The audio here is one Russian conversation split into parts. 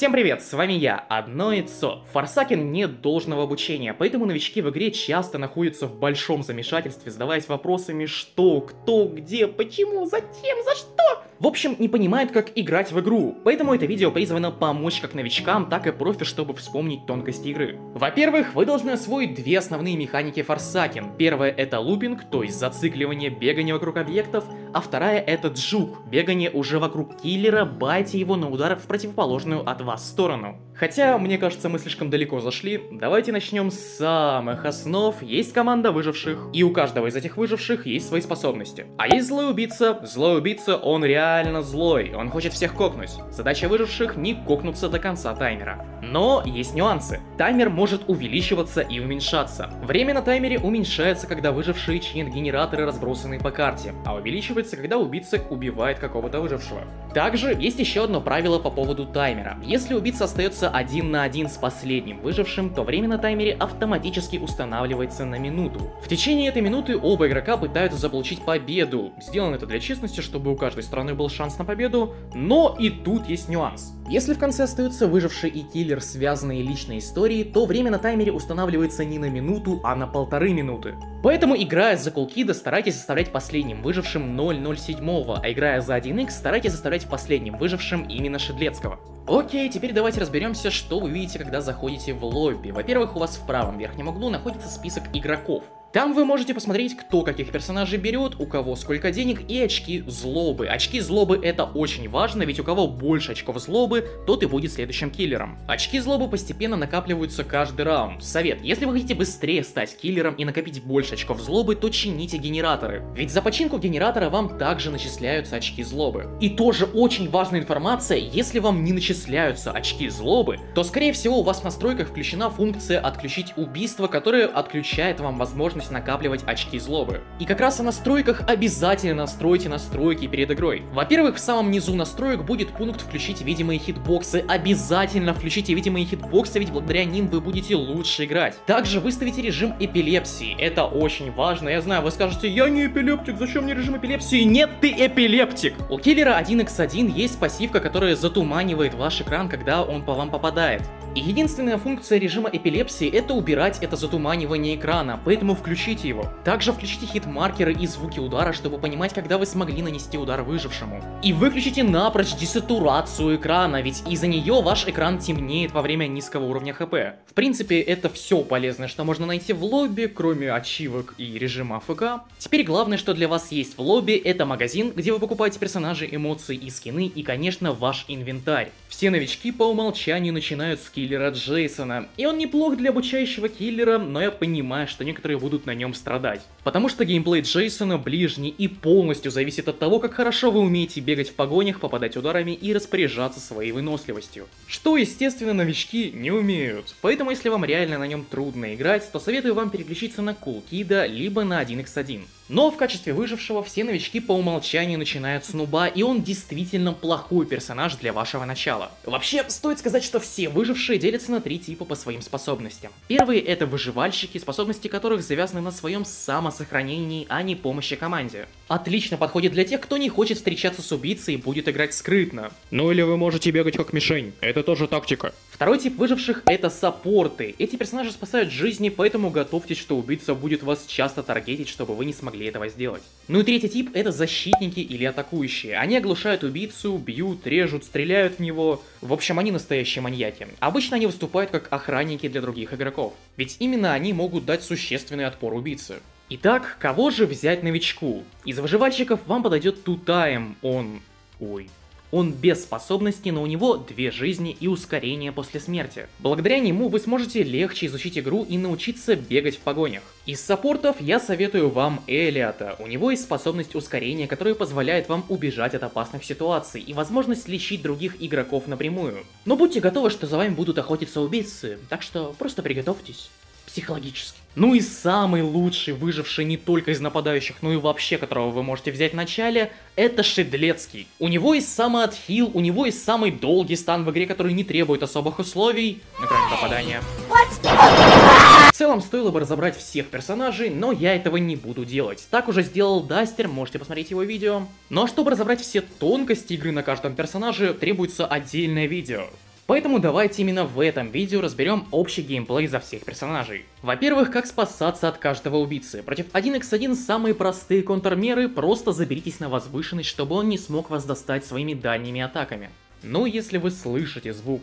Всем привет, с вами я, Одно Яйцо. В Форсакен нет должного обучения, поэтому новички в игре часто находятся в большом замешательстве, задаваясь вопросами что, кто, где, почему, зачем, за что. В общем, не понимают, как играть в игру, поэтому это видео призвано помочь как новичкам, так и профи, чтобы вспомнить тонкости игры. Во-первых, вы должны освоить две основные механики Форсакен. Первая это лупинг, то есть зацикливание, бегание вокруг объектов, а вторая это джук, бегание уже вокруг киллера, байте его на удар в противоположную от вас сторону. Хотя, мне кажется, мы слишком далеко зашли, давайте начнем с самых основ. Есть команда выживших, и у каждого из этих выживших есть свои способности. А есть злой убийца, он реально злой, он хочет всех кокнуть. Задача выживших не кокнуться до конца таймера. Но есть нюансы. Таймер может увеличиваться и уменьшаться. Время на таймере уменьшается, когда выжившие чинят генераторы, разбросанные по карте, а увеличивается, когда убийца убивает какого-то выжившего. Также есть еще одно правило по поводу таймера. Если убийца остается 1 на 1 с последним выжившим, то время на таймере автоматически устанавливается на минуту. В течение этой минуты оба игрока пытаются заполучить победу. Сделано это для честности, чтобы у каждой стороны был шанс на победу, но и тут есть нюанс. Если в конце остаются выживший и киллер, связанные личной историей, то время на таймере устанавливается не на минуту, а на 1,5 минуты. Поэтому, играя за Кулкида, старайтесь заставлять последним выжившим 007, а играя за 1x, старайтесь заставлять последним выжившим именно Шедлецкого. Окей, теперь давайте разберемся, что вы видите, когда заходите в лобби. Во-первых, у вас в правом верхнем углу находится список игроков. Там вы можете посмотреть, кто каких персонажей берет, у кого сколько денег и очки злобы. Очки злобы это очень важно, ведь у кого больше очков злобы, тот и будет следующим киллером. Очки злобы постепенно накапливаются каждый раунд. Совет: если вы хотите быстрее стать киллером и накопить больше очков злобы, то чините генераторы. Ведь за починку генератора вам также начисляются очки злобы. И тоже очень важная информация: если вам не начисляются очки злобы, то скорее всего у вас в настройках включена функция «Отключить убийство», которая отключает вам возможность накапливать очки злобы. И как раз о настройках обязательно настройте настройки перед игрой. Во-первых, в самом низу настроек будет пункт «Включить видимые хитбоксы». Обязательно включите видимые хитбоксы, ведь благодаря ним вы будете лучше играть. Также выставите режим эпилепсии. Это очень важно. Я знаю, вы скажете: я не эпилептик, зачем мне режим эпилепсии? Нет, ты эпилептик! У киллера 1x1 есть пассивка, которая затуманивает ваш экран, когда он по вам попадает. И единственная функция режима эпилепсии — это убирать это затуманивание экрана, поэтому включите его. Также включите хит-маркеры и звуки удара, чтобы понимать, когда вы смогли нанести удар выжившему. И выключите напрочь десатурацию экрана, ведь из-за нее ваш экран темнеет во время низкого уровня хп. В принципе, это все полезное, что можно найти в лобби, кроме ачивок и режима АФК. Теперь главное, что для вас есть в лобби, это магазин, где вы покупаете персонажи, эмоции и скины, и, конечно, ваш инвентарь. Все новички по умолчанию начинают с киллера Джейсона, и он неплох для обучающего киллера, но я понимаю, что некоторые будут на нем страдать. Потому что геймплей Джейсона ближний и полностью зависит от того, как хорошо вы умеете бегать в погонях, попадать ударами и распоряжаться своей выносливостью. Что, естественно, новички не умеют. Поэтому, если вам реально на нем трудно играть, то советую вам переключиться на Кулкида, либо на 1x1. Но в качестве выжившего все новички по умолчанию начинают с нуба, и он действительно плохой персонаж для вашего начала. Вообще, стоит сказать, что все выжившие делятся на 3 типа по своим способностям. Первые — это выживальщики, способности которых завязаны на своем самосохранении, а не помощи команде. Отлично подходит для тех, кто не хочет встречаться с убийцей и будет играть скрытно. Ну или вы можете бегать как мишень, это тоже тактика. Второй тип выживших — это саппорты. Эти персонажи спасают жизни, поэтому готовьтесь, что убийца будет вас часто таргетить, чтобы вы не смогли этого сделать. Ну и третий тип — это защитники или атакующие. Они оглушают убийцу, бьют, режут, стреляют в него. В общем, они настоящие маньяки. Обычно они выступают как охранники для других игроков, ведь именно они могут дать существенный отпор убийце. Итак, кого же взять новичку? Из выживальщиков вам подойдет Тутайм. Он без способностей, но у него 2 жизни и ускорение после смерти. Благодаря нему вы сможете легче изучить игру и научиться бегать в погонях. Из саппортов я советую вам Элиота. У него есть способность ускорения, которая позволяет вам убежать от опасных ситуаций и возможность лечить других игроков напрямую. Но будьте готовы, что за вами будут охотиться убийцы, так что просто приготовьтесь психологически. Ну и самый лучший выживший не только из нападающих, но и вообще, которого вы можете взять в начале, это Шедлецкий. У него есть самоотхил, у него есть самый долгий стан в игре, который не требует особых условий, кроме попадания. В целом, стоило бы разобрать всех персонажей, но я этого не буду делать. Так уже сделал Дастер, можете посмотреть его видео. Но чтобы разобрать все тонкости игры на каждом персонаже, требуется отдельное видео. Поэтому давайте именно в этом видео разберем общий геймплей за всех персонажей. Во-первых, как спасаться от каждого убийцы. Против 1x1 самые простые контрмеры, просто заберитесь на возвышенность, чтобы он не смог вас достать своими дальними атаками. Ну, если вы слышите звук,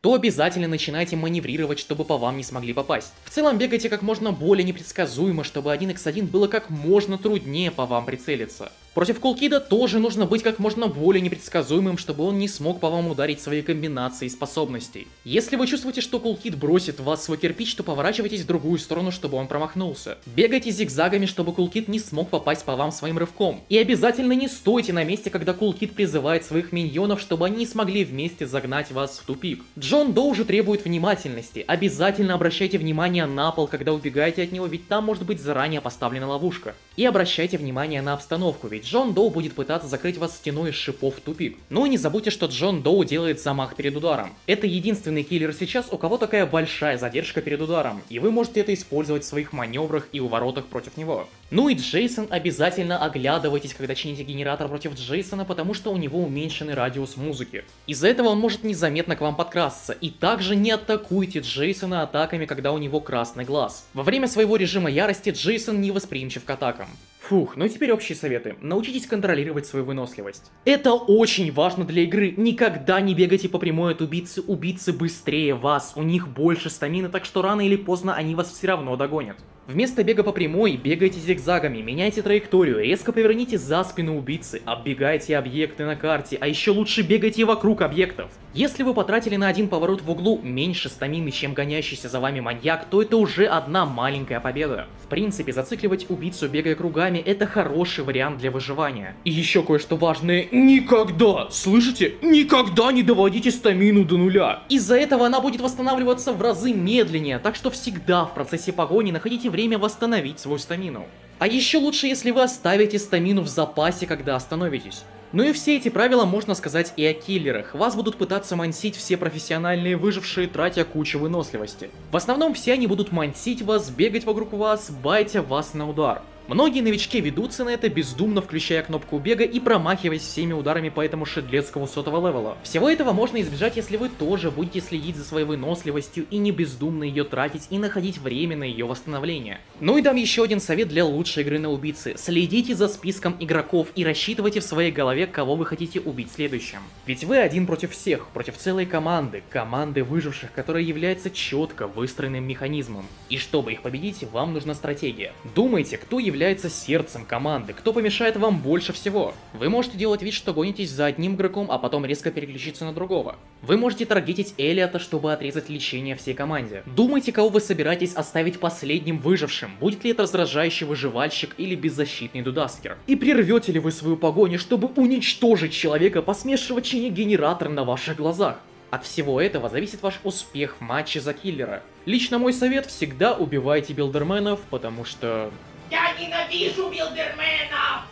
то обязательно начинайте маневрировать, чтобы по вам не смогли попасть. В целом бегайте как можно более непредсказуемо, чтобы 1x1 было как можно труднее по вам прицелиться. Против Кулкида тоже нужно быть как можно более непредсказуемым, чтобы он не смог по вам ударить своей комбинацией способностей. Если вы чувствуете, что Кулкид бросит в вас свой кирпич, то поворачивайтесь в другую сторону, чтобы он промахнулся. Бегайте зигзагами, чтобы Кулкид не смог попасть по вам своим рывком. И обязательно не стойте на месте, когда Кулкид призывает своих миньонов, чтобы они не смогли вместе загнать вас в тупик. Джон Доу же требует внимательности. Обязательно обращайте внимание на пол, когда убегаете от него, ведь там может быть заранее поставлена ловушка. И обращайте внимание на обстановку, ведь Джон Доу будет пытаться закрыть вас стеной из шипов в тупик. Ну и не забудьте, что Джон Доу делает замах перед ударом. Это единственный киллер сейчас, у кого такая большая задержка перед ударом, и вы можете это использовать в своих маневрах и уворотах против него. Ну и Джейсон, обязательно оглядывайтесь, когда чините генератор против Джейсона, потому что у него уменьшенный радиус музыки. Из-за этого он может незаметно к вам подкрасться, и также не атакуйте Джейсона атаками, когда у него красный глаз. Во время своего режима ярости Джейсон не восприимчив к атакам. Фух, ну и теперь общие советы. Научитесь контролировать свою выносливость. Это очень важно для игры. Никогда не бегайте по прямой от убийцы. Убийцы быстрее вас, у них больше стамины, так что рано или поздно они вас все равно догонят. Вместо бега по прямой, бегайте зигзагами, меняйте траекторию, резко поверните за спину убийцы, оббегайте объекты на карте, а еще лучше бегайте вокруг объектов. Если вы потратили на один поворот в углу меньше стамины, чем гонящийся за вами маньяк, то это уже одна маленькая победа. В принципе, зацикливать убийцу, бегая кругами, это хороший вариант для выживания. И еще кое-что важное: никогда, слышите, никогда не доводите стамину до нуля. Из-за этого она будет восстанавливаться в разы медленнее, так что всегда в процессе погони находите время восстановить свою стамину. А еще лучше, если вы оставите стамину в запасе, когда остановитесь. Ну и все эти правила можно сказать и о киллерах. Вас будут пытаться мансить все профессиональные выжившие, тратя кучу выносливости. В основном все они будут мансить вас, бегать вокруг вас, байтя вас на удар. Многие новички ведутся на это, бездумно включая кнопку бега и промахиваясь всеми ударами по этому шедлецкому сотого левела. Всего этого можно избежать, если вы тоже будете следить за своей выносливостью и не бездумно ее тратить и находить время на ее восстановление. Ну и дам еще один совет для лучшей игры на убийцы. Следите за списком игроков и рассчитывайте в своей голове, кого вы хотите убить следующим. Ведь вы один против всех, против целой команды выживших, которая является четко выстроенным механизмом. И чтобы их победить, вам нужна стратегия. Думайте, кто является сердцем команды, кто помешает вам больше всего. Вы можете делать вид, что гонитесь за одним игроком, а потом резко переключиться на другого. Вы можете таргетить Элиота, чтобы отрезать лечение всей команде. Думайте, кого вы собираетесь оставить последним выжившим, будет ли это раздражающий выживальщик или беззащитный дудаскер. И прервете ли вы свою погоню, чтобы уничтожить человека, посмешивая чинить генератор на ваших глазах. От всего этого зависит ваш успех в матче за киллера. Лично мой совет: всегда убивайте билдерменов, потому что... Я ненавижу билдерменов!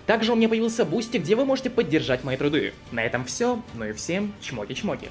Также у меня появился бустик, где вы можете поддержать мои труды. На этом все, ну и всем чмоки-чмоки.